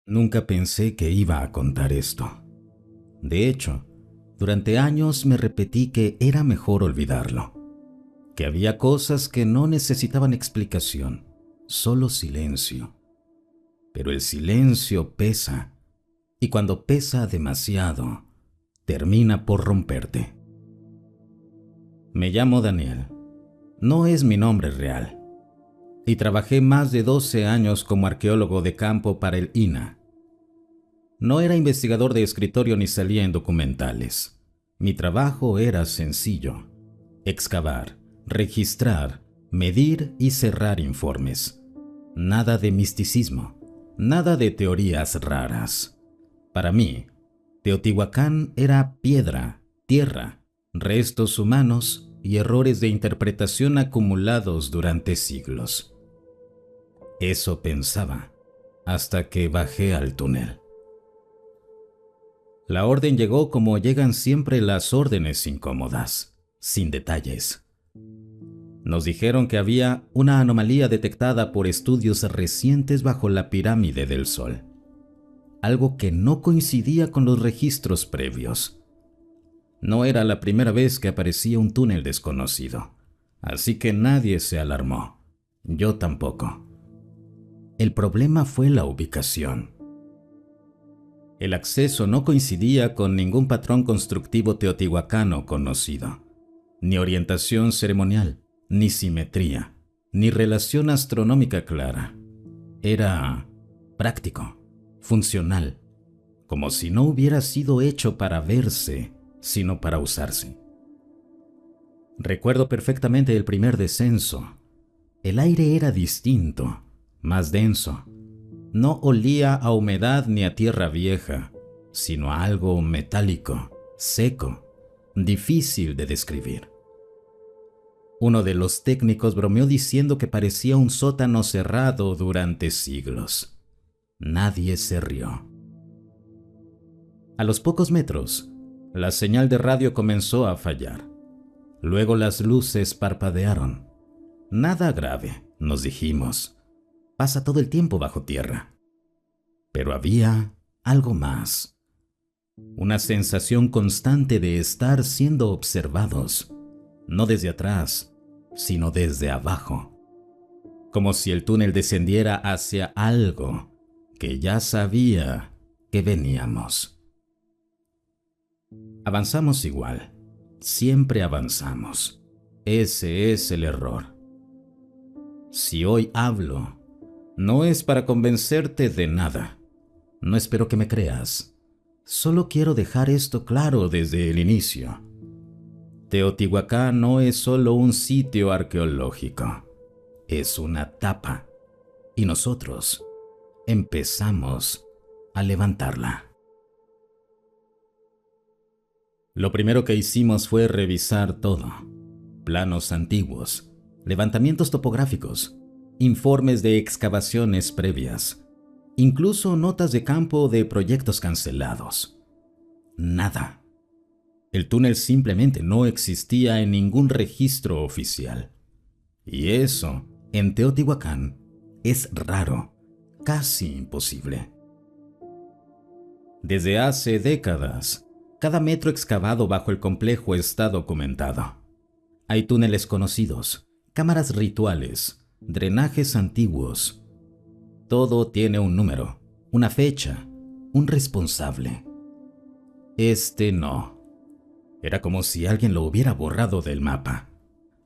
Nunca pensé que iba a contar esto. De hecho, durante años me repetí que era mejor olvidarlo, que había cosas que no necesitaban explicación, solo silencio. Pero el silencio pesa, y cuando pesa demasiado, termina por romperte. Me llamo Daniel. No es mi nombre real. Y trabajé más de 12 años como arqueólogo de campo para el INAH. No era investigador de escritorio ni salía en documentales. Mi trabajo era sencillo: excavar, registrar, medir y cerrar informes. Nada de misticismo, nada de teorías raras. Para mí, Teotihuacán era piedra, tierra, restos humanos y errores de interpretación acumulados durante siglos. Eso pensaba, hasta que bajé al túnel. La orden llegó como llegan siempre las órdenes incómodas, sin detalles. Nos dijeron que había una anomalía detectada por estudios recientes bajo la pirámide del Sol, algo que no coincidía con los registros previos. No era la primera vez que aparecía un túnel desconocido, así que nadie se alarmó. Yo tampoco. El problema fue la ubicación. El acceso no coincidía con ningún patrón constructivo teotihuacano conocido, ni orientación ceremonial, ni simetría, ni relación astronómica clara. Era práctico, funcional, como si no hubiera sido hecho para verse, sino para usarse. Recuerdo perfectamente el primer descenso. El aire era distinto, más denso. No olía a humedad ni a tierra vieja, sino a algo metálico, seco, difícil de describir. Uno de los técnicos bromeó diciendo que parecía un sótano cerrado durante siglos. Nadie se rió. A los pocos metros, la señal de radio comenzó a fallar. Luego las luces parpadearon. Nada grave, nos dijimos. Pasa todo el tiempo bajo tierra. Pero había algo más. Una sensación constante de estar siendo observados, no desde atrás, sino desde abajo. Como si el túnel descendiera hacia algo que ya sabía que veníamos. Avanzamos igual. Siempre avanzamos. Ese es el error. Si hoy hablo, no es para convencerte de nada. No espero que me creas. Solo quiero dejar esto claro desde el inicio. Teotihuacán no es solo un sitio arqueológico. Es una tapa. Y nosotros empezamos a levantarla. Lo primero que hicimos fue revisar todo. Planos antiguos, levantamientos topográficos, informes de excavaciones previas, incluso notas de campo de proyectos cancelados. Nada. El túnel simplemente no existía en ningún registro oficial. Y eso, en Teotihuacán, es raro, casi imposible. Desde hace décadas, cada metro excavado bajo el complejo está documentado. Hay túneles conocidos, cámaras rituales, drenajes antiguos. Todo tiene un número, una fecha, un responsable. Este no. Era como si alguien lo hubiera borrado del mapa,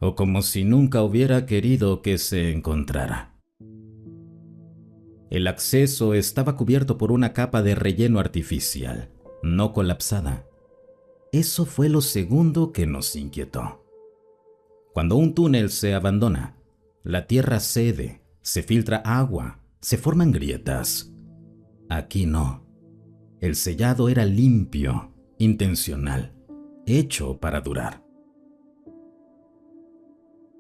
o como si nunca hubiera querido que se encontrara. El acceso estaba cubierto por una capa de relleno artificial, no colapsada. Eso fue lo segundo que nos inquietó. Cuando un túnel se abandona, la tierra cede, se filtra agua, se forman grietas. Aquí no. El sellado era limpio, intencional, hecho para durar.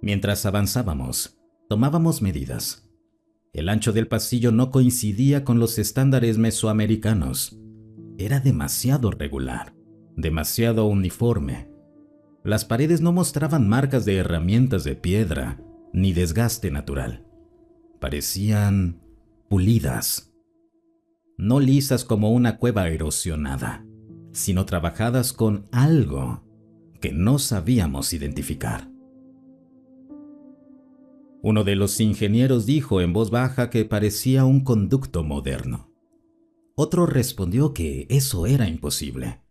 Mientras avanzábamos, tomábamos medidas. El ancho del pasillo no coincidía con los estándares mesoamericanos. Era demasiado regular, demasiado uniforme. Las paredes no mostraban marcas de herramientas de piedra ni desgaste natural. Parecían pulidas. no lisas como una cueva erosionada, sino trabajadas con algo que no sabíamos identificar. Uno de los ingenieros dijo en voz baja que parecía un conducto moderno. Otro respondió que eso era imposible.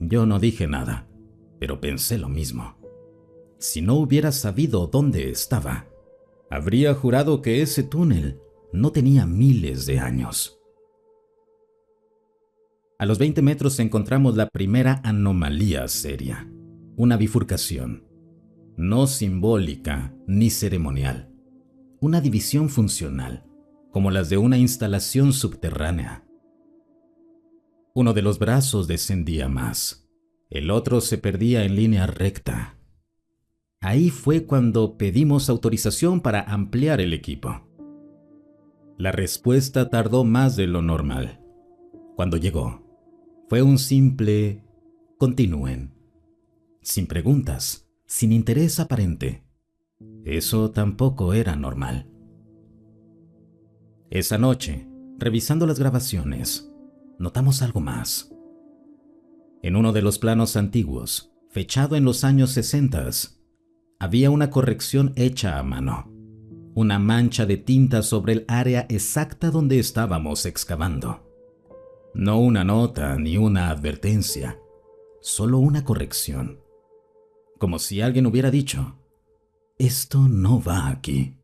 Yo no dije nada, pero pensé lo mismo. Si no hubiera sabido dónde estaba, habría jurado que ese túnel no tenía miles de años. A los 20 metros encontramos la primera anomalía seria, una bifurcación, no simbólica ni ceremonial, una división funcional, como las de una instalación subterránea. Uno de los brazos descendía más, el otro se perdía en línea recta. Ahí fue cuando pedimos autorización para ampliar el equipo. La respuesta tardó más de lo normal. Cuando llegó, fue un simple "continúen", sin preguntas, sin interés aparente. Eso tampoco era normal. Esa noche, revisando las grabaciones, notamos algo más. En uno de los planos antiguos, fechado en los años 60, había una corrección hecha a mano, una mancha de tinta sobre el área exacta donde estábamos excavando. No una nota ni una advertencia, solo una corrección. Como si alguien hubiera dicho, esto no va aquí.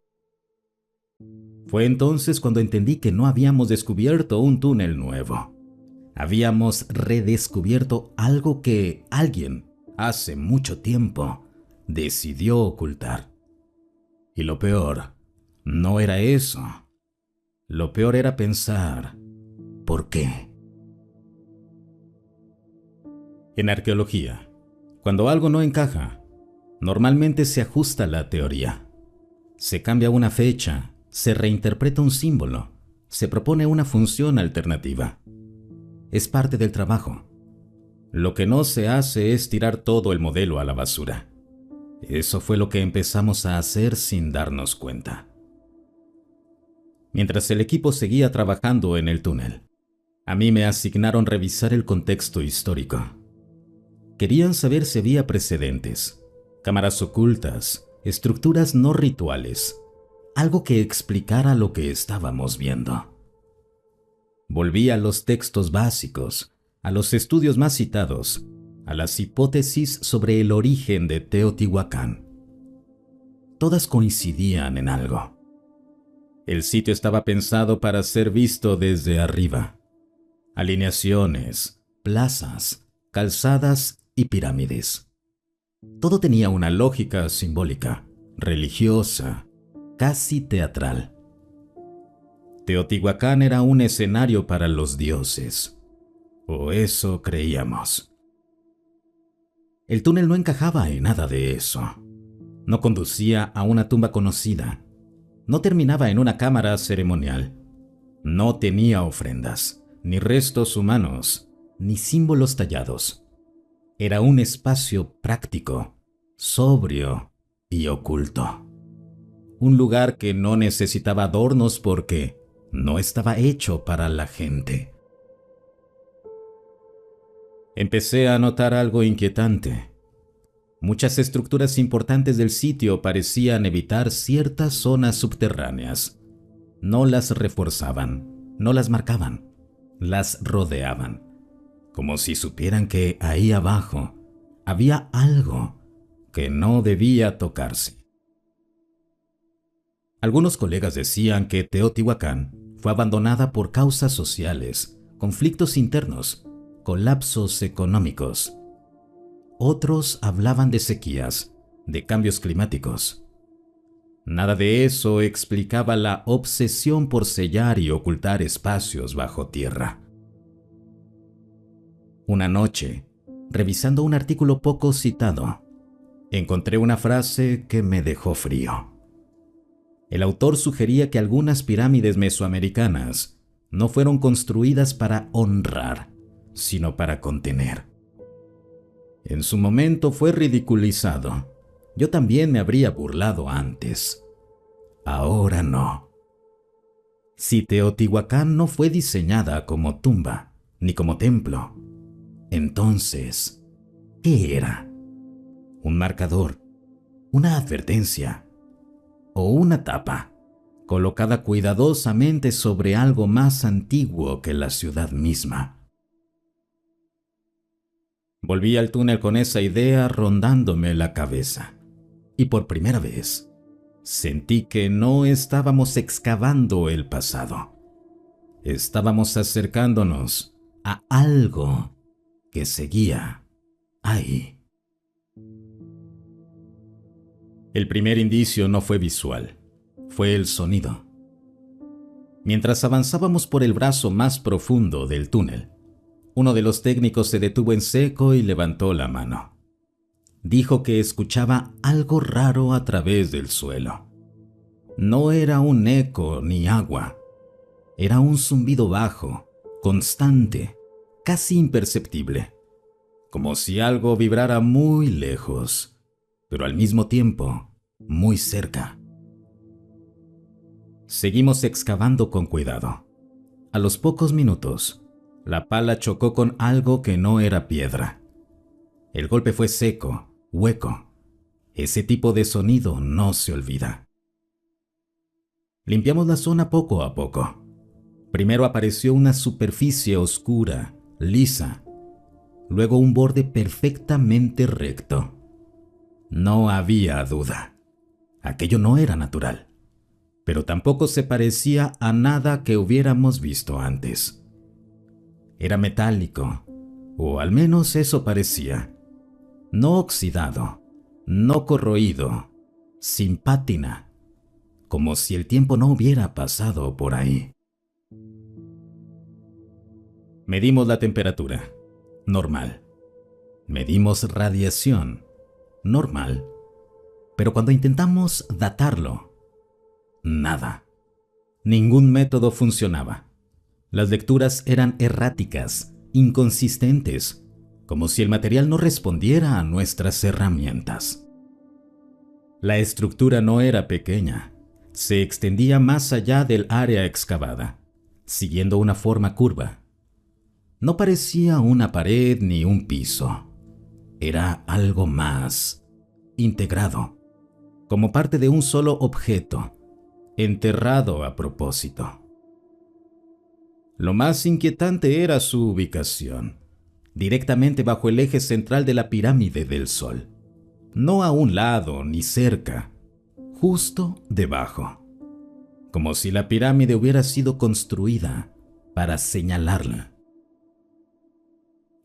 Fue entonces cuando entendí que no habíamos descubierto un túnel nuevo. Habíamos redescubierto algo que alguien, hace mucho tiempo, decidió ocultar. Y lo peor no era eso. Lo peor era pensar, ¿por qué? En arqueología, cuando algo no encaja, normalmente se ajusta la teoría. Se cambia una fecha, se reinterpreta un símbolo, se propone una función alternativa. Es parte del trabajo. Lo que no se hace es tirar todo el modelo a la basura. Eso fue lo que empezamos a hacer sin darnos cuenta. Mientras el equipo seguía trabajando en el túnel, a mí me asignaron revisar el contexto histórico. Querían saber si había precedentes, cámaras ocultas, estructuras no rituales, algo que explicara lo que estábamos viendo. Volví a los textos básicos, a los estudios más citados, a las hipótesis sobre el origen de Teotihuacán. Todas coincidían en algo. El sitio estaba pensado para ser visto desde arriba. Alineaciones, plazas, calzadas y pirámides. Todo tenía una lógica simbólica, religiosa, casi teatral. Teotihuacán era un escenario para los dioses, o eso creíamos. El túnel no encajaba en nada de eso. No conducía a una tumba conocida. No terminaba en una cámara ceremonial. No tenía ofrendas, ni restos humanos, ni símbolos tallados. Era un espacio práctico, sobrio y oculto. Un lugar que no necesitaba adornos porque no estaba hecho para la gente. Empecé a notar algo inquietante. Muchas estructuras importantes del sitio parecían evitar ciertas zonas subterráneas. No las reforzaban, no las marcaban, las rodeaban, como si supieran que ahí abajo había algo que no debía tocarse. Algunos colegas decían que Teotihuacán fue abandonada por causas sociales, conflictos internos, colapsos económicos. Otros hablaban de sequías, de cambios climáticos. Nada de eso explicaba la obsesión por sellar y ocultar espacios bajo tierra. Una noche, revisando un artículo poco citado, encontré una frase que me dejó frío. El autor sugería que algunas pirámides mesoamericanas no fueron construidas para honrar, sino para contener. En su momento fue ridiculizado. Yo también me habría burlado antes. Ahora no. Si Teotihuacán no fue diseñada como tumba, ni como templo, entonces, ¿qué era? ¿Un marcador? ¿Una advertencia? ¿O una tapa colocada cuidadosamente sobre algo más antiguo que la ciudad misma? Volví al túnel con esa idea rondándome la cabeza, y por primera vez sentí que no estábamos excavando el pasado. Estábamos acercándonos a algo que seguía ahí. El primer indicio no fue visual, fue el sonido. Mientras avanzábamos por el brazo más profundo del túnel, uno de los técnicos se detuvo en seco y levantó la mano. Dijo que escuchaba algo raro a través del suelo. No era un eco ni agua. Era un zumbido bajo, constante, casi imperceptible, como si algo vibrara muy lejos, pero al mismo tiempo muy cerca. Seguimos excavando con cuidado. A los pocos minutos, la pala chocó con algo que no era piedra. El golpe fue seco, hueco. Ese tipo de sonido no se olvida. Limpiamos la zona poco a poco. Primero apareció una superficie oscura, lisa. Luego un borde perfectamente recto. No había duda. Aquello no era natural, pero tampoco se parecía a nada que hubiéramos visto antes. Era metálico, o al menos eso parecía. No oxidado, no corroído, sin pátina, como si el tiempo no hubiera pasado por ahí. Medimos la temperatura, normal. Medimos radiación, normal. Pero cuando intentamos datarlo, nada. Ningún método funcionaba. Las lecturas eran erráticas, inconsistentes, como si el material no respondiera a nuestras herramientas. La estructura no era pequeña, se extendía más allá del área excavada, siguiendo una forma curva. No parecía una pared ni un piso. Era algo más, integrado, como parte de un solo objeto, enterrado a propósito. Lo más inquietante era su ubicación, directamente bajo el eje central de la pirámide del Sol. No a un lado ni cerca, justo debajo, como si la pirámide hubiera sido construida para señalarla.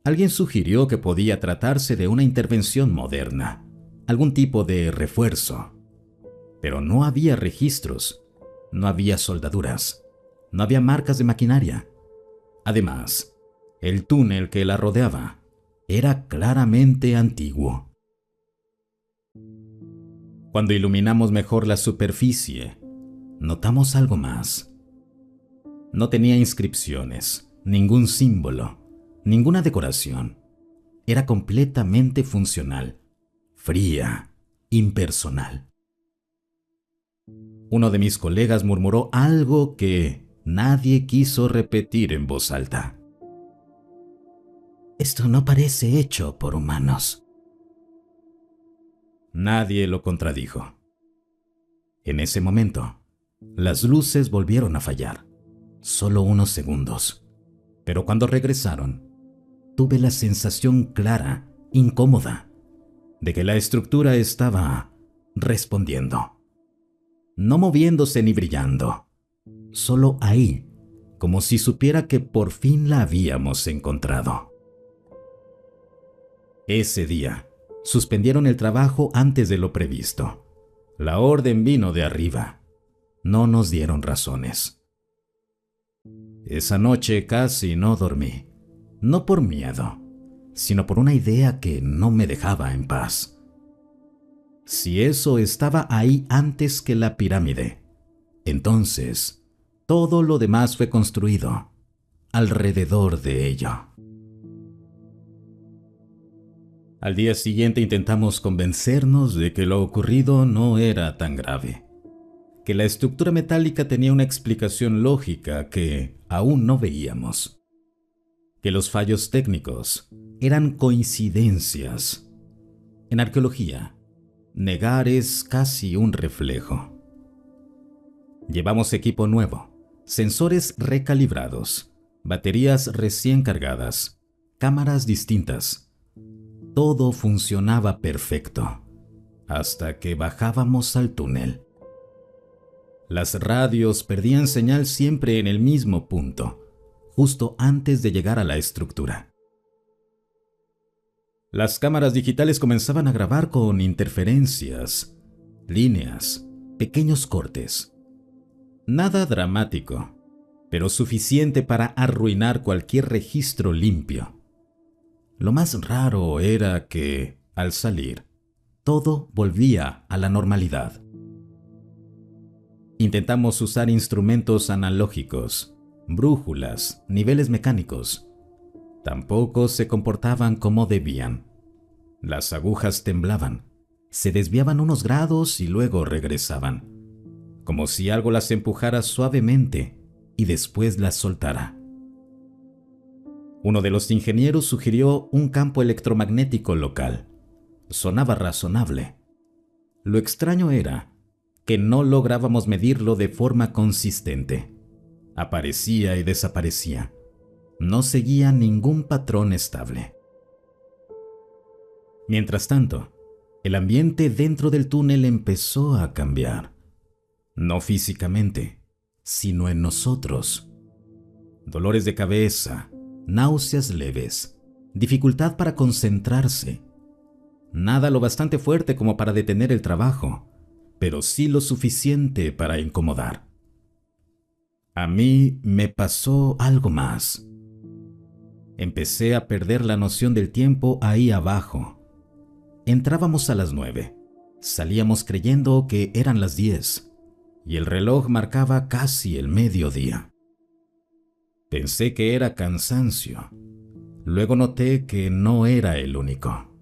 Alguien sugirió que podía tratarse de una intervención moderna, algún tipo de refuerzo. Pero no había registros, no había soldaduras, no había marcas de maquinaria. Además, el túnel que la rodeaba era claramente antiguo. Cuando iluminamos mejor la superficie, notamos algo más. No tenía inscripciones, ningún símbolo, ninguna decoración. Era completamente funcional, fría, impersonal. Uno de mis colegas murmuró algo que nadie quiso repetir en voz alta. Esto no parece hecho por humanos. Nadie lo contradijo. En ese momento, las luces volvieron a fallar. Solo unos segundos. Pero cuando regresaron, tuve la sensación clara, incómoda, de que la estructura estaba respondiendo. No moviéndose ni brillando, solo ahí, como si supiera que por fin la habíamos encontrado. Ese día, suspendieron el trabajo antes de lo previsto. La orden vino de arriba. No nos dieron razones. Esa noche casi no dormí, no por miedo, sino por una idea que no me dejaba en paz. Si eso estaba ahí antes que la pirámide, entonces todo lo demás fue construido alrededor de ello. Al día siguiente intentamos convencernos de que lo ocurrido no era tan grave, que la estructura metálica tenía una explicación lógica que aún no veíamos, que los fallos técnicos eran coincidencias. En arqueología, negar es casi un reflejo. Llevamos equipo nuevo, sensores recalibrados, baterías recién cargadas, cámaras distintas. Todo funcionaba perfecto, hasta que bajábamos al túnel. Las radios perdían señal siempre en el mismo punto, justo antes de llegar a la estructura. Las cámaras digitales comenzaban a grabar con interferencias, líneas, pequeños cortes. Nada dramático, pero suficiente para arruinar cualquier registro limpio. Lo más raro era que, al salir, todo volvía a la normalidad. Intentamos usar instrumentos analógicos, brújulas, niveles mecánicos. Tampoco se comportaban como debían. Las agujas temblaban, se desviaban unos grados y luego regresaban, como si algo las empujara suavemente y después las soltara. Uno de los ingenieros sugirió un campo electromagnético local. Sonaba razonable. Lo extraño era que no lográbamos medirlo de forma consistente. Aparecía y desaparecía. No seguía ningún patrón estable. Mientras tanto, el ambiente dentro del túnel empezó a cambiar. No físicamente, sino en nosotros. Dolores de cabeza, náuseas leves, dificultad para concentrarse. Nada lo bastante fuerte como para detener el trabajo, pero sí lo suficiente para incomodar. A mí me pasó algo más. Empecé a perder la noción del tiempo ahí abajo. Entrábamos a las 9, salíamos creyendo que eran las 10, y el reloj marcaba casi el mediodía. Pensé que era cansancio. Luego noté que no era el único.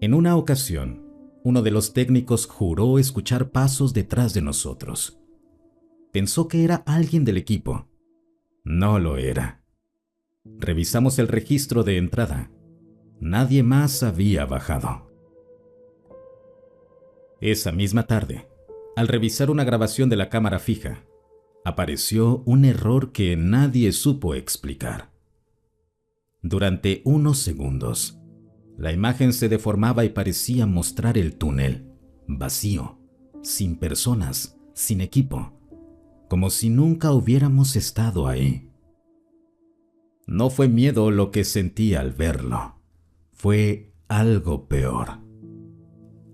En una ocasión, uno de los técnicos juró escuchar pasos detrás de nosotros. Pensó que era alguien del equipo. No lo era. Revisamos el registro de entrada. Nadie más había bajado. Esa misma tarde, al revisar una grabación de la cámara fija, apareció un error que nadie supo explicar. Durante unos segundos, la imagen se deformaba y parecía mostrar el túnel, vacío, sin personas, sin equipo, como si nunca hubiéramos estado ahí. No fue miedo lo que sentí al verlo. Fue algo peor.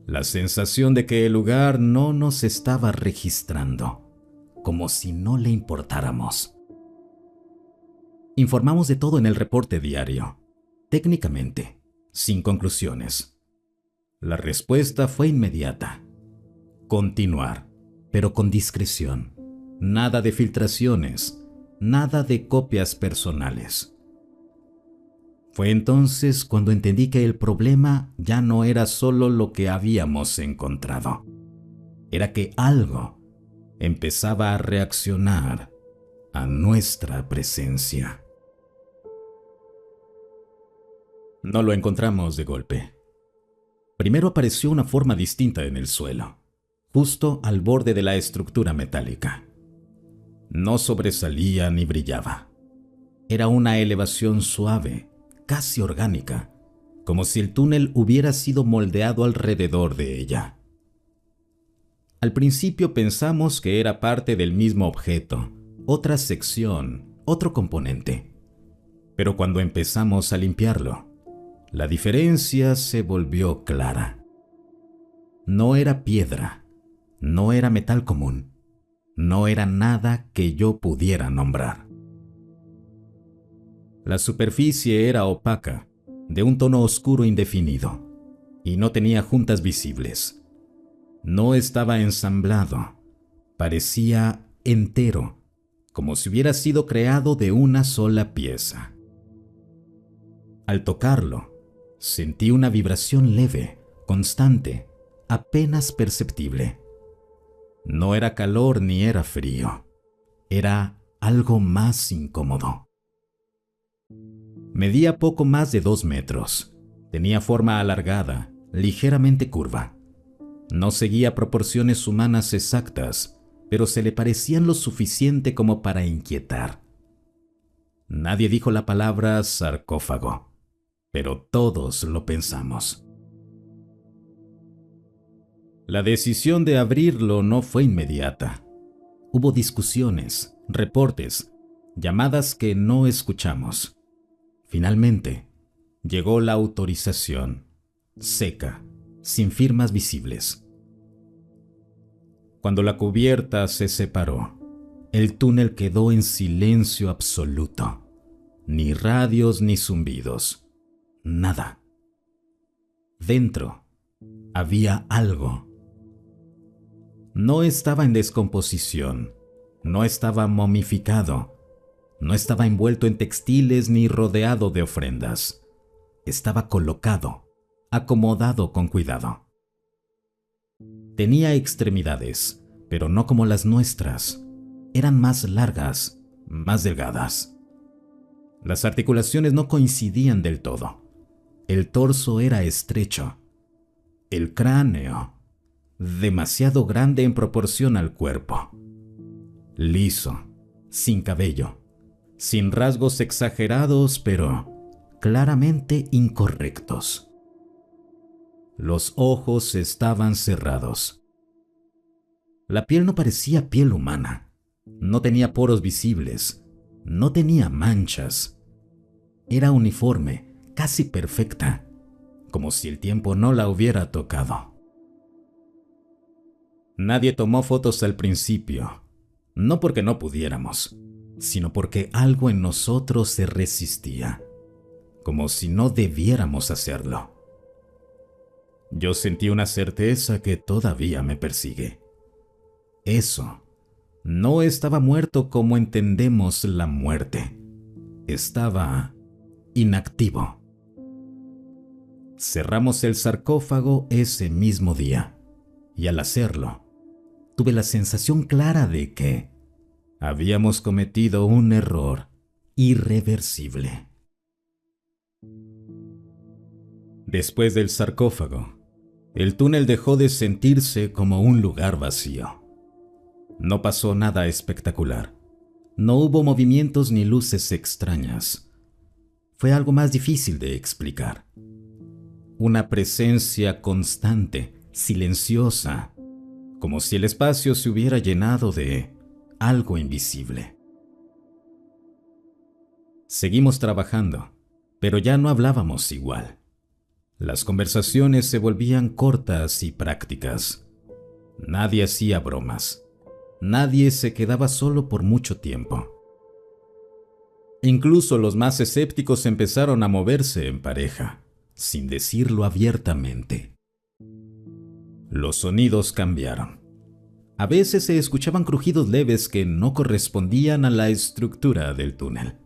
La sensación de que el lugar no nos estaba registrando, como si no le importáramos. Informamos de todo en el reporte diario, técnicamente, sin conclusiones. La respuesta fue inmediata. Continuar, pero con discreción. Nada de filtraciones, nada de copias personales. Fue entonces cuando entendí que el problema ya no era solo lo que habíamos encontrado. Era que algo empezaba a reaccionar a nuestra presencia. No lo encontramos de golpe. Primero apareció una forma distinta en el suelo, justo al borde de la estructura metálica. No sobresalía ni brillaba. Era una elevación suave, casi orgánica, como si el túnel hubiera sido moldeado alrededor de ella. Al principio pensamos que era parte del mismo objeto, otra sección, otro componente. Pero cuando empezamos a limpiarlo, la diferencia se volvió clara. No era piedra, no era metal común, no era nada que yo pudiera nombrar. La superficie era opaca, de un tono oscuro indefinido, y no tenía juntas visibles. No estaba ensamblado, parecía entero, como si hubiera sido creado de una sola pieza. Al tocarlo, sentí una vibración leve, constante, apenas perceptible. No era calor ni era frío. Era algo más incómodo. Medía poco más de 2 metros. Tenía forma alargada, ligeramente curva. No seguía proporciones humanas exactas, pero se le parecían lo suficiente como para inquietar. Nadie dijo la palabra sarcófago, pero todos lo pensamos. La decisión de abrirlo no fue inmediata. Hubo discusiones, reportes, llamadas que no escuchamos. Finalmente, llegó la autorización, seca, sin firmas visibles. Cuando la cubierta se separó, el túnel quedó en silencio absoluto. Ni radios ni zumbidos. Nada. Dentro había algo. No estaba en descomposición. No estaba momificado. No estaba envuelto en textiles ni rodeado de ofrendas. Estaba colocado, acomodado con cuidado. Tenía extremidades, pero no como las nuestras. Eran más largas, más delgadas. Las articulaciones no coincidían del todo. El torso era estrecho. El cráneo, demasiado grande en proporción al cuerpo. Liso, sin cabello, sin rasgos exagerados, pero claramente incorrectos. Los ojos estaban cerrados. La piel no parecía piel humana. No tenía poros visibles. No tenía manchas. Era uniforme, casi perfecta, como si el tiempo no la hubiera tocado. Nadie tomó fotos al principio, no porque no pudiéramos, sino porque algo en nosotros se resistía, como si no debiéramos hacerlo. Yo sentí una certeza que todavía me persigue. Eso no estaba muerto como entendemos la muerte. Estaba inactivo. Cerramos el sarcófago ese mismo día, y al hacerlo, tuve la sensación clara de que habíamos cometido un error irreversible. Después del sarcófago, el túnel dejó de sentirse como un lugar vacío. No pasó nada espectacular. No hubo movimientos ni luces extrañas. Fue algo más difícil de explicar. Una presencia constante, silenciosa, como si el espacio se hubiera llenado de algo invisible. Seguimos trabajando, pero ya no hablábamos igual. Las conversaciones se volvían cortas y prácticas. Nadie hacía bromas. Nadie se quedaba solo por mucho tiempo. Incluso los más escépticos empezaron a moverse en pareja, sin decirlo abiertamente. Los sonidos cambiaron. A veces se escuchaban crujidos leves que no correspondían a la estructura del túnel.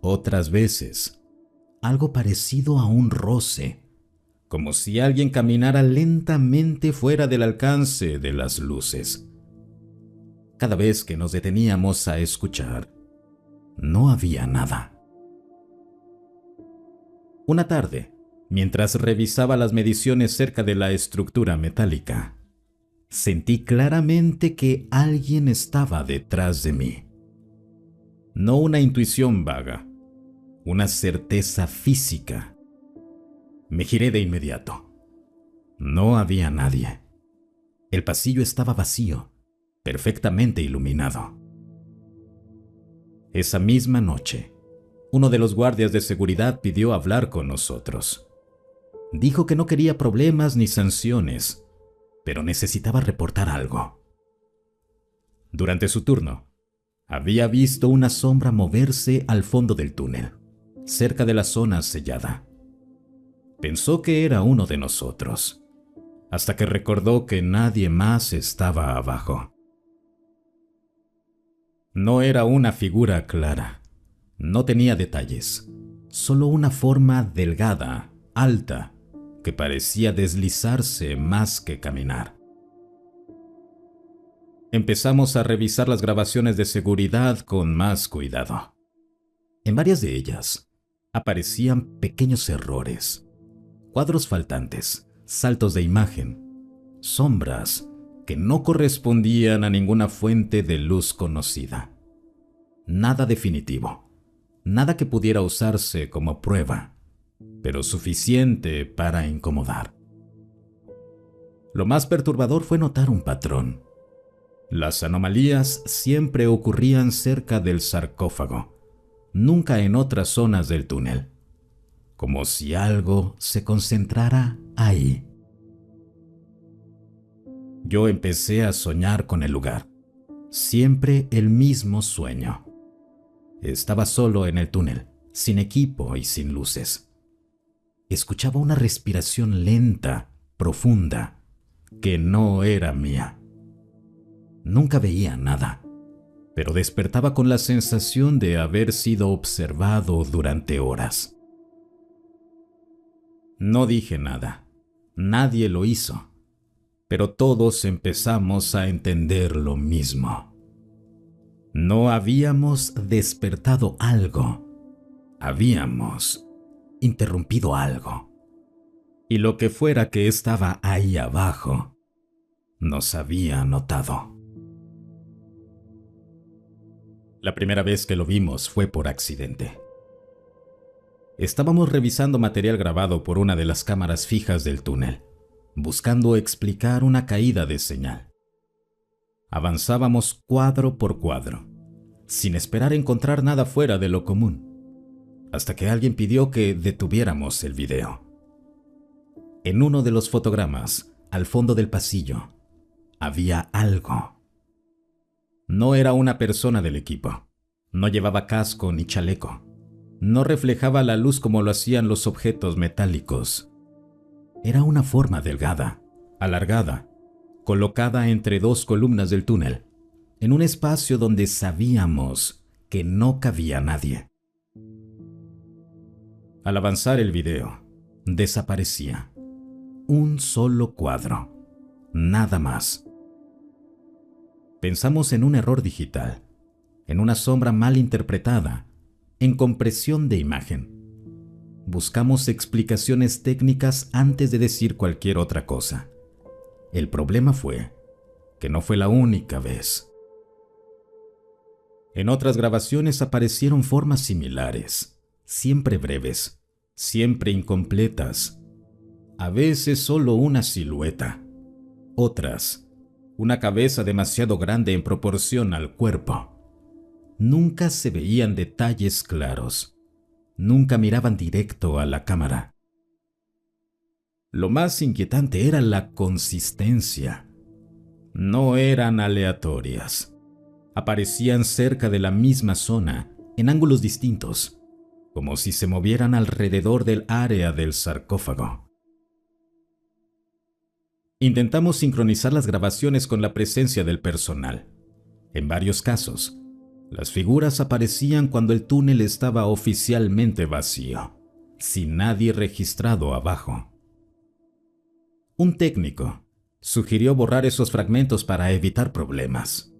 Otras veces, algo parecido a un roce, como si alguien caminara lentamente fuera del alcance de las luces. Cada vez que nos deteníamos a escuchar, no había nada. Una tarde, mientras revisaba las mediciones cerca de la estructura metálica, sentí claramente que alguien estaba detrás de mí. No una intuición vaga, una certeza física. Me giré de inmediato. No había nadie. El pasillo estaba vacío, perfectamente iluminado. Esa misma noche, uno de los guardias de seguridad pidió hablar con nosotros. Dijo que no quería problemas ni sanciones, pero necesitaba reportar algo. Durante su turno, había visto una sombra moverse al fondo del túnel, cerca de la zona sellada. Pensó que era uno de nosotros, hasta que recordó que nadie más estaba abajo. No era una figura clara, no tenía detalles, solo una forma delgada, alta, que parecía deslizarse más que caminar. Empezamos a revisar las grabaciones de seguridad con más cuidado. En varias de ellas aparecían pequeños errores, cuadros faltantes, saltos de imagen, sombras que no correspondían a ninguna fuente de luz conocida. Nada definitivo, nada que pudiera usarse como prueba, pero suficiente para incomodar. Lo más perturbador fue notar un patrón. Las anomalías siempre ocurrían cerca del sarcófago, nunca en otras zonas del túnel, como si algo se concentrara ahí. Yo empecé a soñar con el lugar, siempre el mismo sueño. Estaba solo en el túnel, sin equipo y sin luces. Escuchaba una respiración lenta, profunda, que no era mía. Nunca veía nada, pero despertaba con la sensación de haber sido observado durante horas. No dije nada, nadie lo hizo, pero todos empezamos a entender lo mismo. No habíamos despertado algo, habíamos interrumpido algo. Y lo que fuera que estaba ahí abajo, nos había notado. La primera vez que lo vimos fue por accidente. Estábamos revisando material grabado por una de las cámaras fijas del túnel, buscando explicar una caída de señal. Avanzábamos cuadro por cuadro, sin esperar encontrar nada fuera de lo común, hasta que alguien pidió que detuviéramos el video. En uno de los fotogramas, al fondo del pasillo, había algo. No era una persona del equipo. No llevaba casco ni chaleco. No reflejaba la luz como lo hacían los objetos metálicos. Era una forma delgada, alargada, colocada entre dos columnas del túnel, en un espacio donde sabíamos que no cabía nadie. Al avanzar el video, desaparecía. Un solo cuadro, nada más. Pensamos en un error digital, en una sombra mal interpretada, en compresión de imagen. Buscamos explicaciones técnicas antes de decir cualquier otra cosa. El problema fue que no fue la única vez. En otras grabaciones aparecieron formas similares, siempre breves, siempre incompletas. A veces solo una silueta, otras una cabeza demasiado grande en proporción al cuerpo. Nunca se veían detalles claros. Nunca miraban directo a la cámara. Lo más inquietante era la consistencia. No eran aleatorias. Aparecían cerca de la misma zona, en ángulos distintos, como si se movieran alrededor del área del sarcófago. Intentamos sincronizar las grabaciones con la presencia del personal. En varios casos, las figuras aparecían cuando el túnel estaba oficialmente vacío, sin nadie registrado abajo. Un técnico sugirió borrar esos fragmentos para evitar problemas.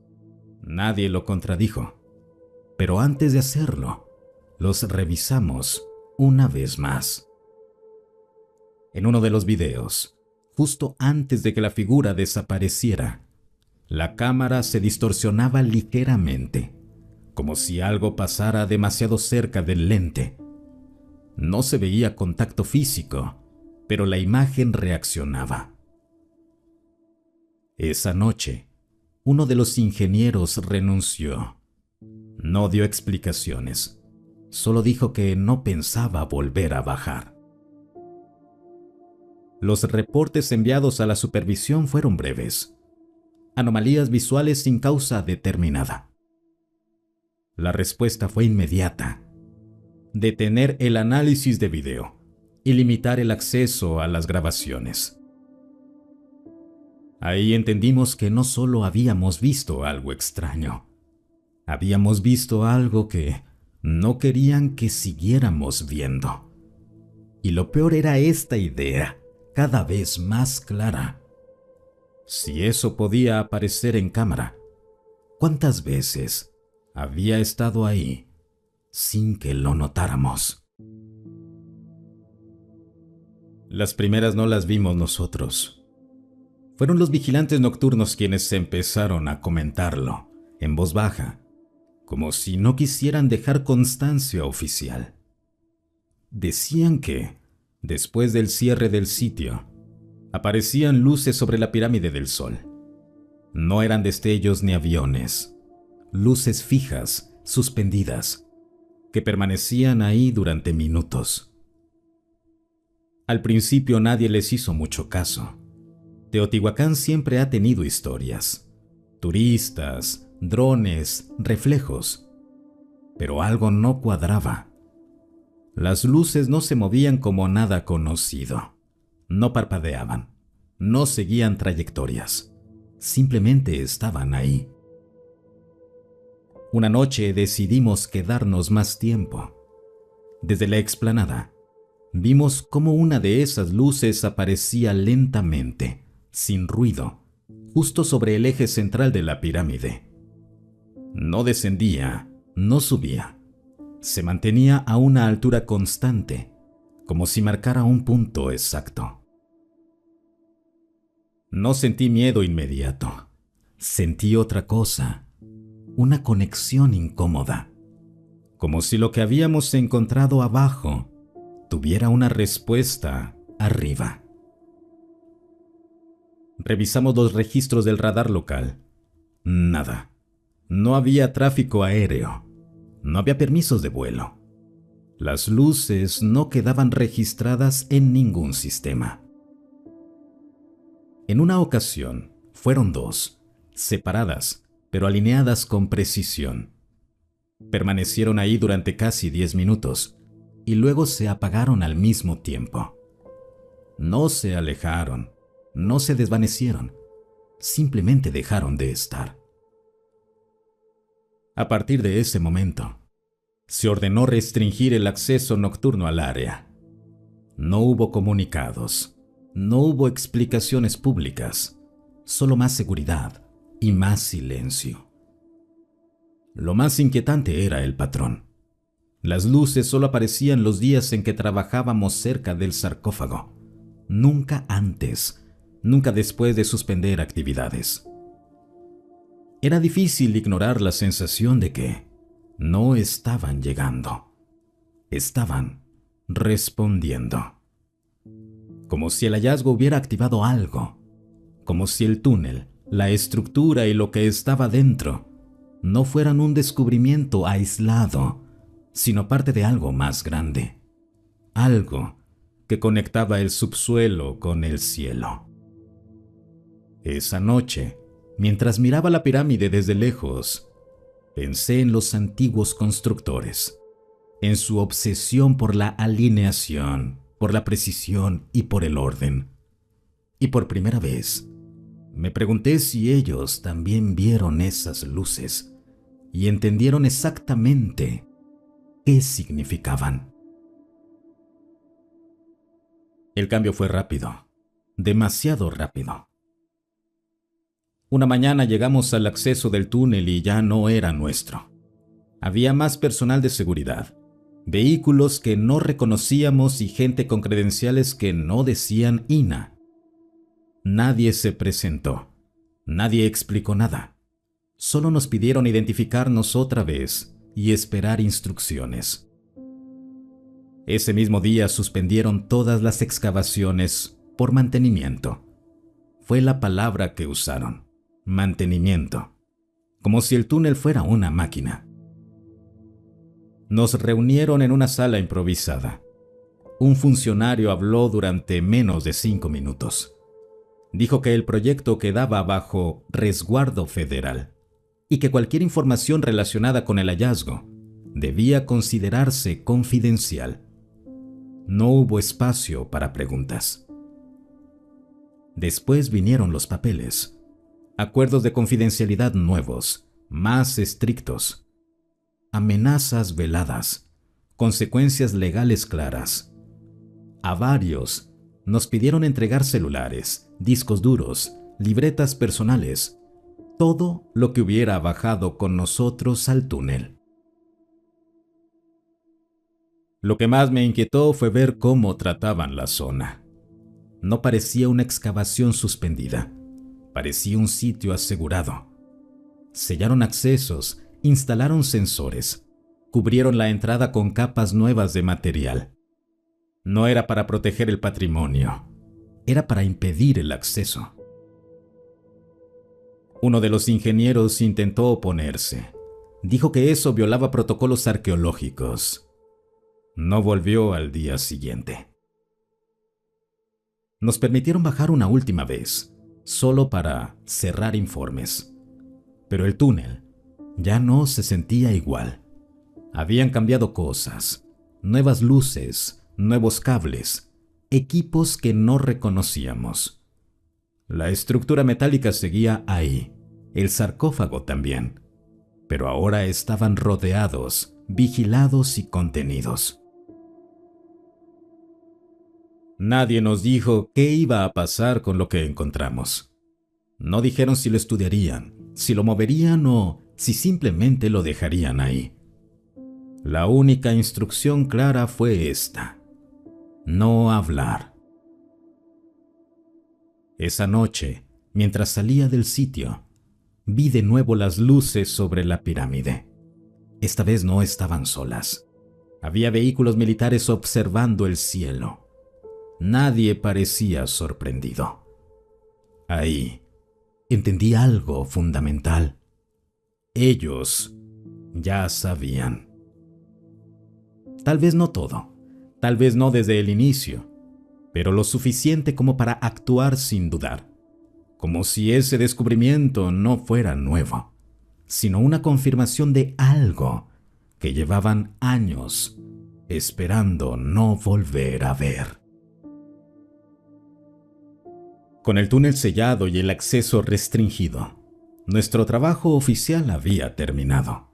Nadie lo contradijo, pero antes de hacerlo, los revisamos una vez más. En uno de los videos, justo antes de que la figura desapareciera, la cámara se distorsionaba ligeramente, como si algo pasara demasiado cerca del lente. No se veía contacto físico, pero la imagen reaccionaba. Esa noche, uno de los ingenieros renunció. No dio explicaciones, solo dijo que no pensaba volver a bajar. Los reportes enviados a la supervisión fueron breves. Anomalías visuales sin causa determinada. La respuesta fue inmediata: detener el análisis de video y limitar el acceso a las grabaciones. Ahí entendimos que no solo habíamos visto algo extraño, habíamos visto algo que no querían que siguiéramos viendo. Y lo peor era esta idea, cada vez más clara. Si eso podía aparecer en cámara, ¿Cuántas veces había estado ahí sin que lo notáramos? Las primeras no las vimos nosotros. Fueron los vigilantes nocturnos quienes empezaron a comentarlo en voz baja, como si no quisieran dejar constancia oficial. Decían que, después del cierre del sitio, aparecían luces sobre la pirámide del Sol. No eran destellos ni aviones, luces fijas, suspendidas, que permanecían ahí durante minutos. Al principio nadie les hizo mucho caso. Teotihuacán siempre ha tenido historias, turistas, drones, reflejos, pero algo no cuadraba. Las luces no se movían como nada conocido, no parpadeaban, no seguían trayectorias, simplemente estaban ahí. Una noche decidimos quedarnos más tiempo. Desde la explanada, vimos cómo una de esas luces aparecía lentamente, sin ruido, justo sobre el eje central de la pirámide. No descendía, no subía. Se mantenía a una altura constante, como si marcara un punto exacto. No sentí miedo inmediato. Sentí otra cosa, una conexión incómoda, como si lo que habíamos encontrado abajo tuviera una respuesta arriba. Revisamos los registros del radar local. Nada. No había tráfico aéreo. No había permisos de vuelo. Las luces no quedaban registradas en ningún sistema. En una ocasión, fueron dos, separadas, pero alineadas con precisión. Permanecieron ahí durante casi 10 minutos y luego se apagaron al mismo tiempo. No se alejaron, no se desvanecieron, simplemente dejaron de estar. A partir de ese momento, se ordenó restringir el acceso nocturno al área. No hubo comunicados, no hubo explicaciones públicas, solo más seguridad y más silencio. Lo más inquietante era el patrón. Las luces solo aparecían los días en que trabajábamos cerca del sarcófago, nunca antes, nunca después de suspender actividades. Era difícil ignorar la sensación de que no estaban llegando, estaban respondiendo. Como si el hallazgo hubiera activado algo, como si el túnel, la estructura y lo que estaba dentro no fueran un descubrimiento aislado, sino parte de algo más grande, algo que conectaba el subsuelo con el cielo. Esa noche, mientras miraba la pirámide desde lejos, pensé en los antiguos constructores, en su obsesión por la alineación, por la precisión y por el orden. Y por primera vez, me pregunté si ellos también vieron esas luces y entendieron exactamente qué significaban. El cambio fue rápido, demasiado rápido. Una mañana llegamos al acceso del túnel y ya no era nuestro. Había más personal de seguridad, vehículos que no reconocíamos y gente con credenciales que no decían INAH. Nadie se presentó, nadie explicó nada. Solo nos pidieron identificarnos otra vez y esperar instrucciones. Ese mismo día suspendieron todas las excavaciones por mantenimiento. Fue la palabra que usaron, mantenimiento, como si el túnel fuera una máquina. Nos reunieron en una sala improvisada. Un funcionario habló durante menos de 5 minutos. Dijo que el proyecto quedaba bajo resguardo federal y que cualquier información relacionada con el hallazgo debía considerarse confidencial. No hubo espacio para preguntas. Después vinieron los papeles, acuerdos de confidencialidad nuevos, más estrictos, amenazas veladas, consecuencias legales claras. A varios nos pidieron entregar celulares, discos duros, libretas personales, todo lo que hubiera bajado con nosotros al túnel. Lo que más me inquietó fue ver cómo trataban la zona. No parecía una excavación suspendida, parecía un sitio asegurado. Sellaron accesos, instalaron sensores, cubrieron la entrada con capas nuevas de material. No era para proteger el patrimonio, era para impedir el acceso. Uno de los ingenieros intentó oponerse. Dijo que eso violaba protocolos arqueológicos. No volvió al día siguiente. Nos permitieron bajar una última vez, solo para cerrar informes. Pero el túnel ya no se sentía igual. Habían cambiado cosas, nuevas luces, nuevos cables, equipos que no reconocíamos. La estructura metálica seguía ahí, el sarcófago también, pero ahora estaban rodeados, vigilados y contenidos. Nadie nos dijo qué iba a pasar con lo que encontramos. No dijeron si lo estudiarían, si lo moverían o si simplemente lo dejarían ahí. La única instrucción clara fue esta: no hablar. Esa noche, mientras salía del sitio, vi de nuevo las luces sobre la pirámide. Esta vez no estaban solas. Había vehículos militares observando el cielo. Nadie parecía sorprendido. Ahí entendí algo fundamental. Ellos ya sabían. Tal vez no todo, tal vez no desde el inicio, pero lo suficiente como para actuar sin dudar, como si ese descubrimiento no fuera nuevo, sino una confirmación de algo que llevaban años esperando no volver a ver. Con el túnel sellado y el acceso restringido, nuestro trabajo oficial había terminado.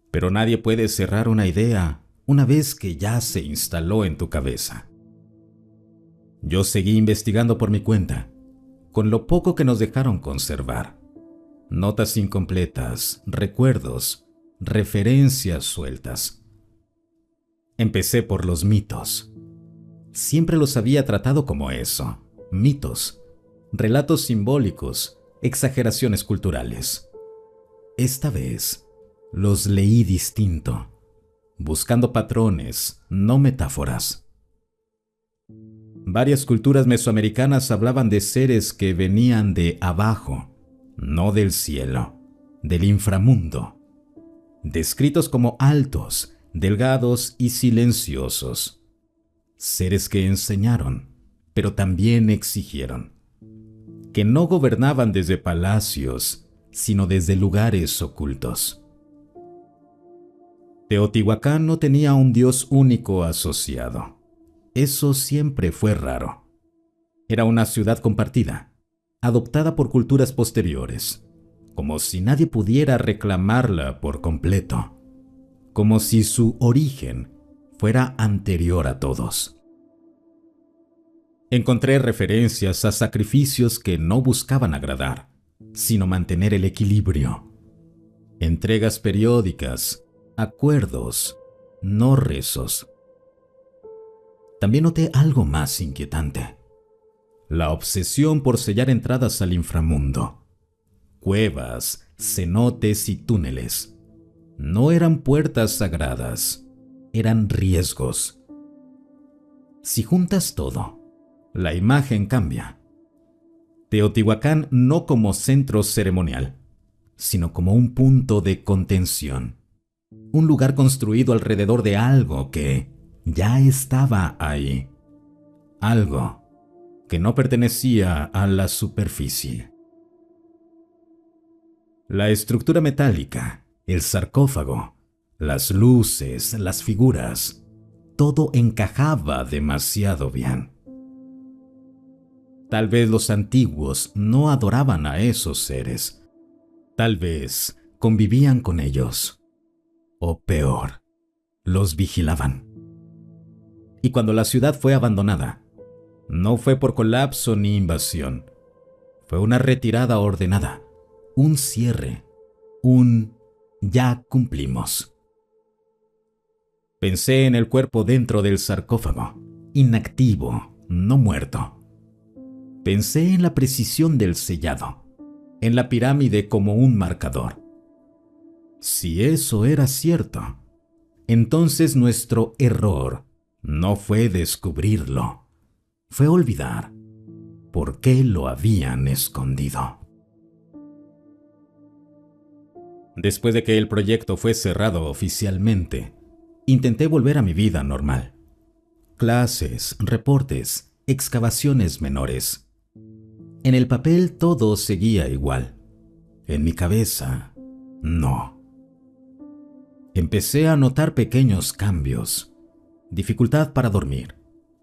Pero nadie puede cerrar una idea una vez que ya se instaló en tu cabeza. Yo seguí investigando por mi cuenta, con lo poco que nos dejaron conservar. Notas incompletas, recuerdos, referencias sueltas. Empecé por los mitos. Siempre los había tratado como eso: mitos, relatos simbólicos, exageraciones culturales. Esta vez los leí distinto, buscando patrones, no metáforas. Varias culturas mesoamericanas hablaban de seres que venían de abajo, no del cielo, del inframundo, descritos como altos, delgados y silenciosos. Seres que enseñaron, pero también exigieron, que no gobernaban desde palacios, sino desde lugares ocultos. Teotihuacán no tenía un dios único asociado. Eso siempre fue raro. Era una ciudad compartida, adoptada por culturas posteriores, como si nadie pudiera reclamarla por completo, como si su origen fuera anterior a todos. Encontré referencias a sacrificios que no buscaban agradar, sino mantener el equilibrio. Entregas periódicas, acuerdos, no rezos. También noté algo más inquietante: la obsesión por sellar entradas al inframundo. Cuevas, cenotes y túneles. No eran puertas sagradas, eran riesgos. Si juntas todo, la imagen cambia. Teotihuacán no como centro ceremonial, sino como un punto de contención. Un lugar construido alrededor de algo que ya estaba ahí. Algo que no pertenecía a la superficie. La estructura metálica, el sarcófago, las luces, las figuras, todo encajaba demasiado bien. Tal vez los antiguos no adoraban a esos seres. Tal vez convivían con ellos. O peor, los vigilaban. Y cuando la ciudad fue abandonada, no fue por colapso ni invasión. Fue una retirada ordenada, un cierre, un ya cumplimos. Pensé en el cuerpo dentro del sarcófago, inactivo, no muerto. Pensé en la precisión del sellado, en la pirámide como un marcador. Si eso era cierto, entonces nuestro error no fue descubrirlo, fue olvidar por qué lo habían escondido. Después de que el proyecto fue cerrado oficialmente, intenté volver a mi vida normal. Clases, reportes, excavaciones menores. En el papel todo seguía igual. En mi cabeza, no. Empecé a notar pequeños cambios. Dificultad para dormir.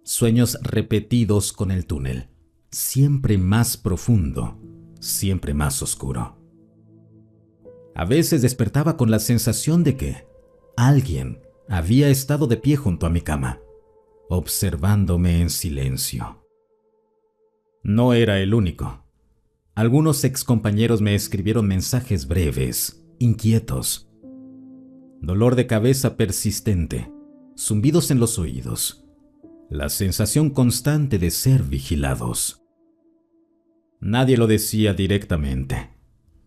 Sueños repetidos con el túnel. Siempre más profundo, siempre más oscuro. A veces despertaba con la sensación de que alguien había estado de pie junto a mi cama, observándome en silencio. No era el único. Algunos excompañeros me escribieron mensajes breves, inquietos. Dolor de cabeza persistente, zumbidos en los oídos, la sensación constante de ser vigilados. Nadie lo decía directamente,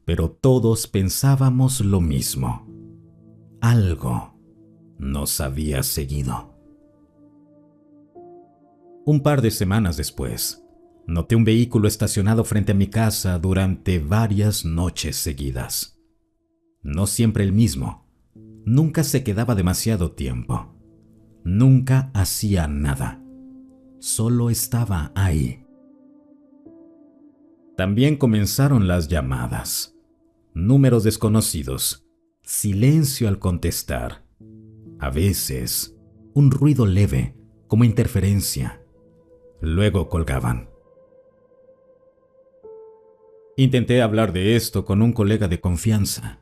pero todos pensábamos lo mismo. Algo nos había seguido. Un par de semanas después, noté un vehículo estacionado frente a mi casa durante varias noches seguidas. No siempre el mismo. Nunca se quedaba demasiado tiempo. Nunca hacía nada. Solo estaba ahí. También comenzaron las llamadas. Números desconocidos. Silencio al contestar. A veces, un ruido leve, como interferencia. Luego colgaban. Intenté hablar de esto con un colega de confianza.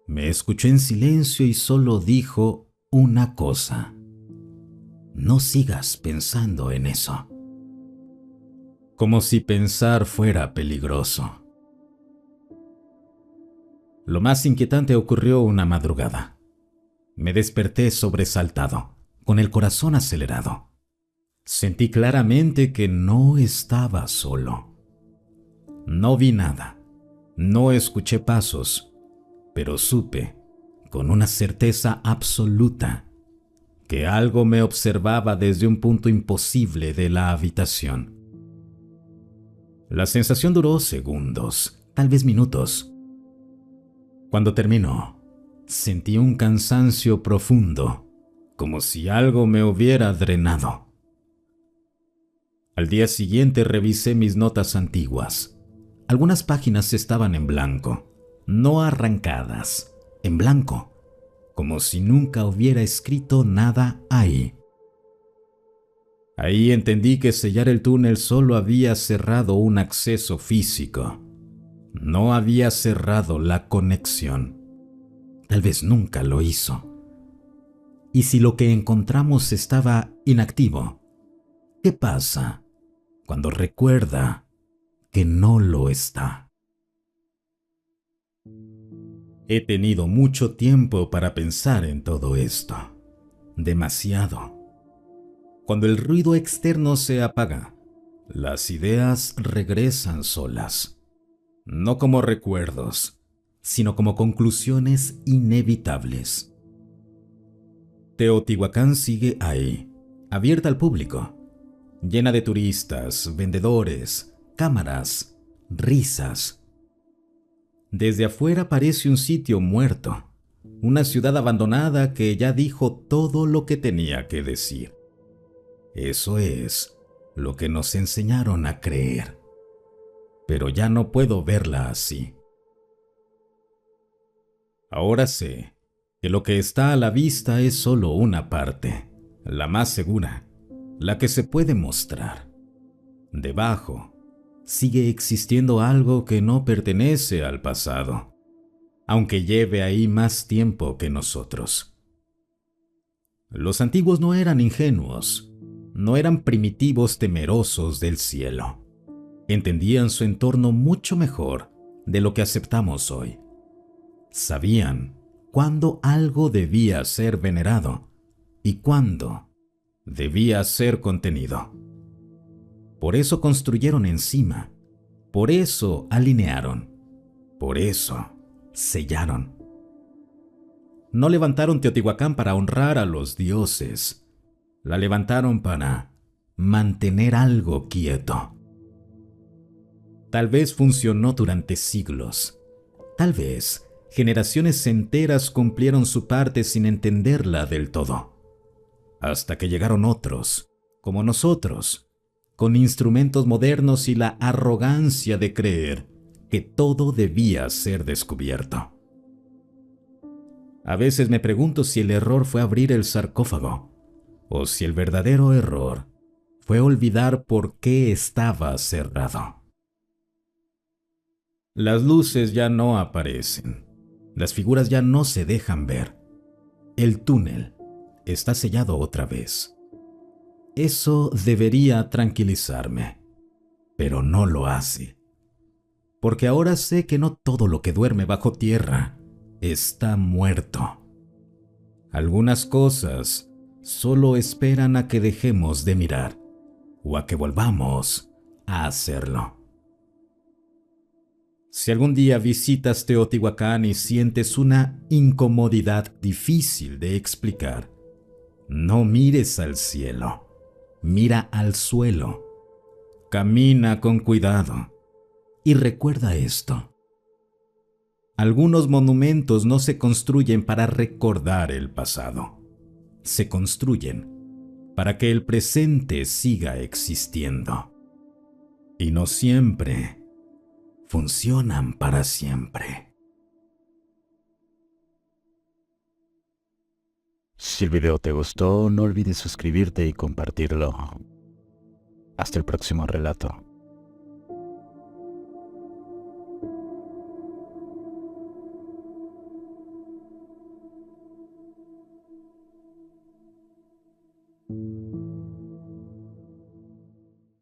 Me escuchó en silencio y solo dijo una cosa: no sigas pensando en eso. Como si pensar fuera peligroso. Lo más inquietante ocurrió una madrugada. Me desperté sobresaltado, con el corazón acelerado. Sentí claramente que no estaba solo. No vi nada, no escuché pasos, pero supe, con una certeza absoluta, que algo me observaba desde un punto imposible de la habitación. La sensación duró segundos, tal vez minutos. Cuando terminó, sentí un cansancio profundo, como si algo me hubiera drenado. Al día siguiente revisé mis notas antiguas. Algunas páginas estaban en blanco, no arrancadas, en blanco, como si nunca hubiera escrito nada ahí. Ahí entendí que sellar el túnel solo había cerrado un acceso físico. No había cerrado la conexión. Tal vez nunca lo hizo. Y si lo que encontramos estaba inactivo, ¿qué pasa cuando recuerda que no lo está? He tenido mucho tiempo para pensar en todo esto. Demasiado. Cuando el ruido externo se apaga, las ideas regresan solas. No como recuerdos, sino como conclusiones inevitables. Teotihuacán sigue ahí, abierta al público, llena de turistas, vendedores, cámaras, risas. Desde afuera parece un sitio muerto, una ciudad abandonada que ya dijo todo lo que tenía que decir. Eso es lo que nos enseñaron a creer. Pero ya no puedo verla así. Ahora sé que lo que está a la vista es solo una parte, la más segura, la que se puede mostrar. Debajo sigue existiendo algo que no pertenece al pasado, aunque lleve ahí más tiempo que nosotros. Los antiguos no eran ingenuos, no eran primitivos temerosos del cielo. Entendían su entorno mucho mejor de lo que aceptamos hoy. Sabían cuándo algo debía ser venerado y cuándo debía ser contenido. Por eso construyeron encima, por eso alinearon, por eso sellaron. No levantaron Teotihuacán para honrar a los dioses, la levantaron para mantener algo quieto. Tal vez funcionó durante siglos, tal vez generaciones enteras cumplieron su parte sin entenderla del todo, hasta que llegaron otros, como nosotros, con instrumentos modernos y la arrogancia de creer que todo debía ser descubierto. A veces me pregunto si el error fue abrir el sarcófago, o si el verdadero error fue olvidar por qué estaba cerrado. Las luces ya no aparecen, las figuras ya no se dejan ver. El túnel está sellado otra vez. Eso debería tranquilizarme, pero no lo hace. Porque ahora sé que no todo lo que duerme bajo tierra está muerto. Algunas cosas solo esperan a que dejemos de mirar o a que volvamos a hacerlo. Si algún día visitas Teotihuacán y sientes una incomodidad difícil de explicar, no mires al cielo, mira al suelo. Camina con cuidado y recuerda esto. Algunos monumentos no se construyen para recordar el pasado. Se construyen para que el presente siga existiendo. Y no siempre funcionan para siempre. Si el video te gustó, no olvides suscribirte y compartirlo. Hasta el próximo relato.